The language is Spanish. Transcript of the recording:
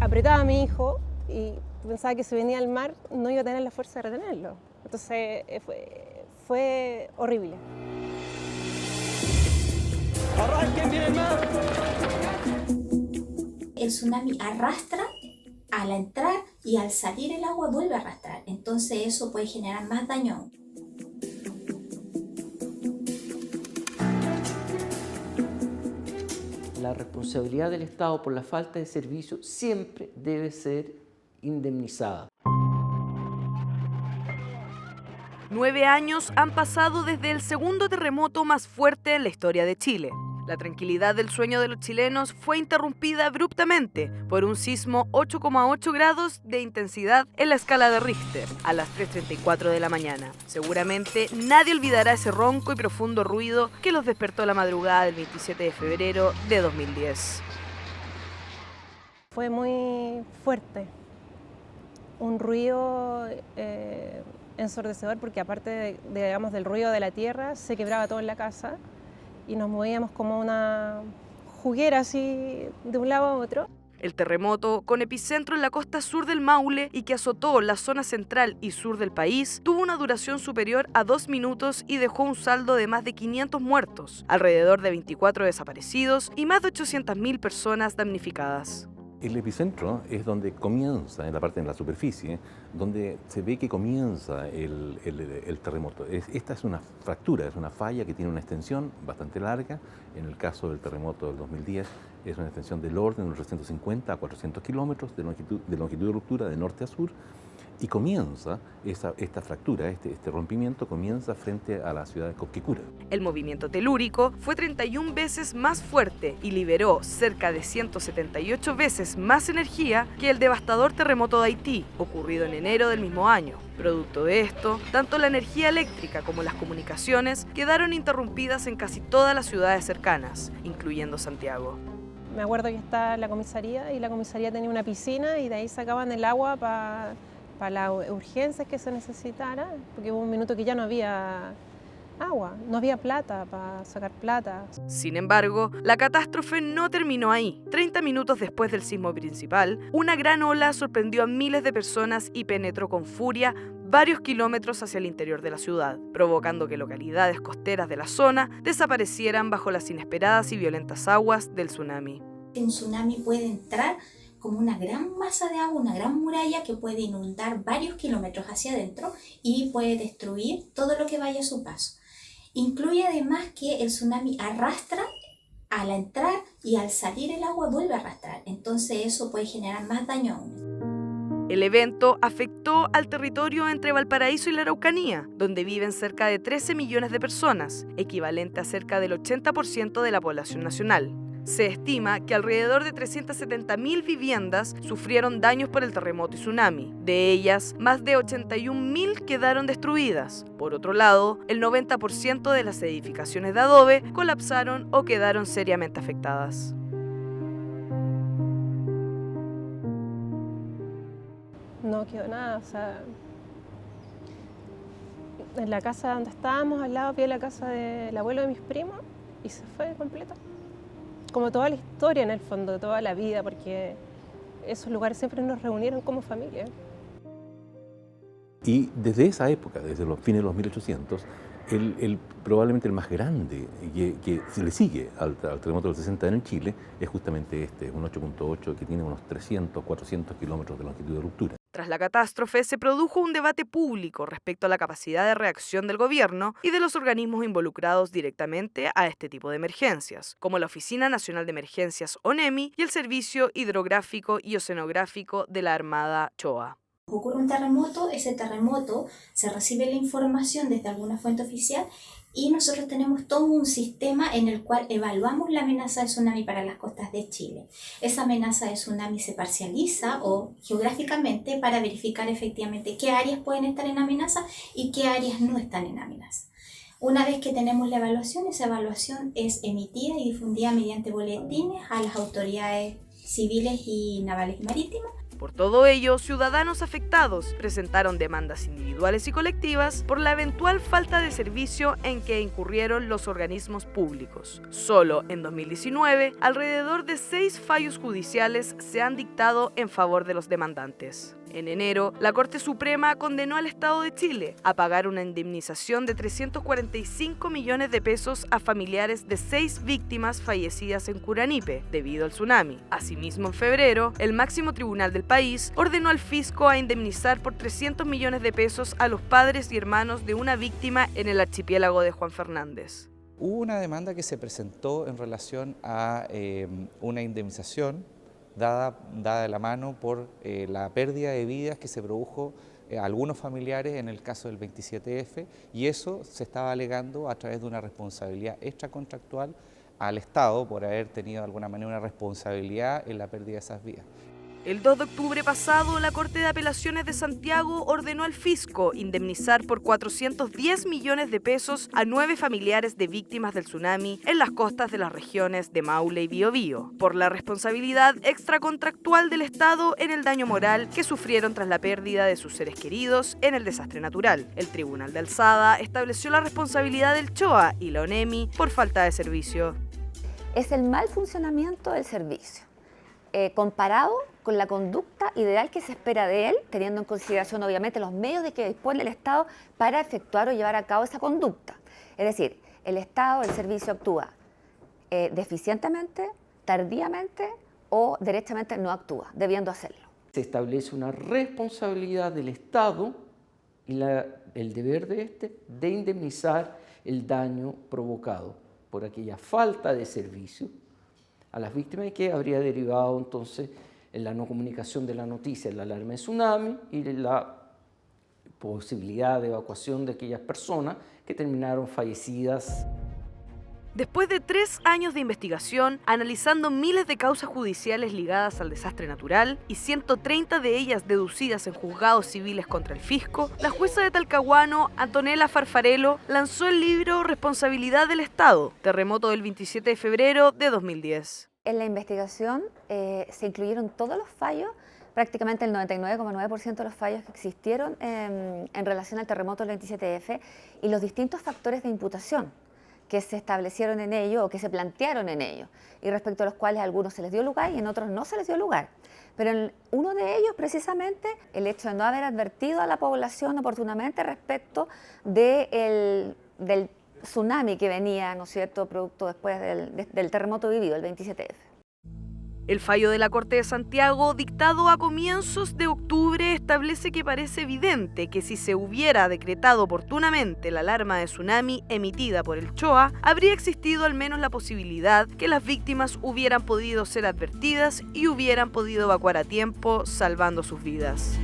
Apretaba a mi hijo y pensaba que si venía al mar no iba a tener la fuerza de retenerlo. Entonces fue horrible. ¡Arranquen bien el mar! El tsunami arrastra al entrar y al salir el agua vuelve a arrastrar. Entonces eso puede generar más daño aún. La responsabilidad del Estado por la falta de servicio siempre debe ser indemnizada. 9 años han pasado desde el segundo terremoto más fuerte en la historia de Chile. La tranquilidad del sueño de los chilenos fue interrumpida abruptamente por un sismo 8,8 grados de intensidad en la escala de Richter a las 3:34 de la mañana. Seguramente nadie olvidará ese ronco y profundo ruido que los despertó la madrugada del 27 de febrero de 2010. Fue muy fuerte, un ruido ensordecedor porque aparte digamos, del ruido de la tierra se quebraba todo en la casa y nos movíamos como una juguera así de un lado a otro. El terremoto, con epicentro en la costa sur del Maule y que azotó la zona central y sur del país, tuvo una duración superior a 2 minutos y dejó un saldo de más de 500 muertos, alrededor de 24 desaparecidos y más de 800.000 personas damnificadas. El epicentro es donde comienza, en la parte de la superficie, donde se ve que comienza el terremoto. Esta es una fractura, es una falla que tiene una extensión bastante larga. En el caso del terremoto del 2010 es una extensión del orden de unos 350 a 400 kilómetros de longitud de ruptura de norte a sur. Y comienza esta fractura, este rompimiento comienza frente a la ciudad de Cobquecura. El movimiento telúrico fue 31 veces más fuerte y liberó cerca de 178 veces más energía que el devastador terremoto de Haití, ocurrido en enero del mismo año. Producto de esto, tanto la energía eléctrica como las comunicaciones quedaron interrumpidas en casi todas las ciudades cercanas, incluyendo Santiago. Me acuerdo que estaba la comisaría y la comisaría tenía una piscina y de ahí sacaban el agua para las urgencias que se necesitara, porque hubo un minuto que ya no había agua, no había plata para sacar plata. Sin embargo, la catástrofe no terminó ahí. 30 minutos después del sismo principal, una gran ola sorprendió a miles de personas y penetró con furia varios kilómetros hacia el interior de la ciudad, provocando que localidades costeras de la zona desaparecieran bajo las inesperadas y violentas aguas del tsunami. Un tsunami puede entrar como una gran masa de agua, una gran muralla que puede inundar varios kilómetros hacia adentro y puede destruir todo lo que vaya a su paso. Incluye además que el tsunami arrastra al entrar y al salir el agua vuelve a arrastrar, entonces eso puede generar más daño aún. El evento afectó al territorio entre Valparaíso y la Araucanía, donde viven cerca de 13 millones de personas, equivalente a cerca del 80% de la población nacional. Se estima que alrededor de 370.000 viviendas sufrieron daños por el terremoto y tsunami. De ellas, más de 81.000 quedaron destruidas. Por otro lado, el 90% de las edificaciones de adobe colapsaron o quedaron seriamente afectadas. No quedó nada, o sea, en la casa donde estábamos, al lado había la casa del abuelo de mis primos y se fue completa. Como toda la historia en el fondo, toda la vida, porque esos lugares siempre nos reunieron como familia. Y desde esa época, desde los fines de los 1800, probablemente el más grande que se le sigue al terremoto del 60 en Chile es justamente este, un 8.8 que tiene unos 300, 400 kilómetros de longitud de ruptura. Tras la catástrofe, se produjo un debate público respecto a la capacidad de reacción del gobierno y de los organismos involucrados directamente a este tipo de emergencias, como la Oficina Nacional de Emergencias ONEMI y el Servicio Hidrográfico y Oceanográfico de la Armada CHOA. Ocurre un terremoto, ese terremoto se recibe la información desde alguna fuente oficial y nosotros tenemos todo un sistema en el cual evaluamos la amenaza de tsunami para las costas de Chile. Esa amenaza de tsunami se parcializa o geográficamente para verificar efectivamente qué áreas pueden estar en amenaza y qué áreas no están en amenaza. Una vez que tenemos la evaluación, esa evaluación es emitida y difundida mediante boletines a las autoridades civiles y navales y marítimas. Por todo ello, ciudadanos afectados presentaron demandas individuales y colectivas por la eventual falta de servicio en que incurrieron los organismos públicos. Solo en 2019, alrededor de 6 fallos judiciales se han dictado en favor de los demandantes. En enero, la Corte Suprema condenó al Estado de Chile a pagar una indemnización de 345 millones de pesos a familiares de 6 víctimas fallecidas en Curanipe debido al tsunami. Asimismo, en febrero, el máximo tribunal del país ordenó al fisco a indemnizar por 300 millones de pesos a los padres y hermanos de una víctima en el archipiélago de Juan Fernández. Hubo una demanda que se presentó en relación a una indemnización dada de la mano por la pérdida de vidas que se produjo a algunos familiares en el caso del 27F, y eso se estaba alegando a través de una responsabilidad extracontractual al Estado por haber tenido de alguna manera una responsabilidad en la pérdida de esas vidas. El 2 de octubre pasado, la Corte de Apelaciones de Santiago ordenó al fisco indemnizar por 410 millones de pesos a 9 familiares de víctimas del tsunami en las costas de las regiones de Maule y Biobío, por la responsabilidad extracontractual del Estado en el daño moral que sufrieron tras la pérdida de sus seres queridos en el desastre natural. El Tribunal de Alzada estableció la responsabilidad del CHOA y la ONEMI por falta de servicio. Es el mal funcionamiento del servicio, comparado con la conducta ideal que se espera de él, teniendo en consideración obviamente los medios de que dispone el Estado para efectuar o llevar a cabo esa conducta. Es decir, el Estado, el servicio actúa deficientemente, tardíamente o derechamente no actúa, debiendo hacerlo. Se establece una responsabilidad del Estado y el deber de este de indemnizar el daño provocado por aquella falta de servicio a las víctimas, y que habría derivado entonces en la no comunicación de la noticia, la alarma de tsunami y la posibilidad de evacuación de aquellas personas que terminaron fallecidas. Después de 3 años de investigación, analizando miles de causas judiciales ligadas al desastre natural y 130 de ellas deducidas en juzgados civiles contra el fisco, la jueza de Talcahuano, Antonella Farfarello, lanzó el libro Responsabilidad del Estado, terremoto del 27 de febrero de 2010. En la investigación se incluyeron todos los fallos, prácticamente el 99,9% de los fallos que existieron en relación al terremoto del 27F y los distintos factores de imputación que se establecieron en ello o que se plantearon en ello, y respecto a los cuales a algunos se les dio lugar y en otros no se les dio lugar. Pero en uno de ellos, precisamente, el hecho de no haber advertido a la población oportunamente respecto del tsunami que venía, ¿no es cierto?, producto después del terremoto vivido, el 27F. El fallo de la Corte de Santiago, dictado a comienzos de octubre, establece que parece evidente que si se hubiera decretado oportunamente la alarma de tsunami emitida por el CHOA, habría existido al menos la posibilidad que las víctimas hubieran podido ser advertidas y hubieran podido evacuar a tiempo, salvando sus vidas.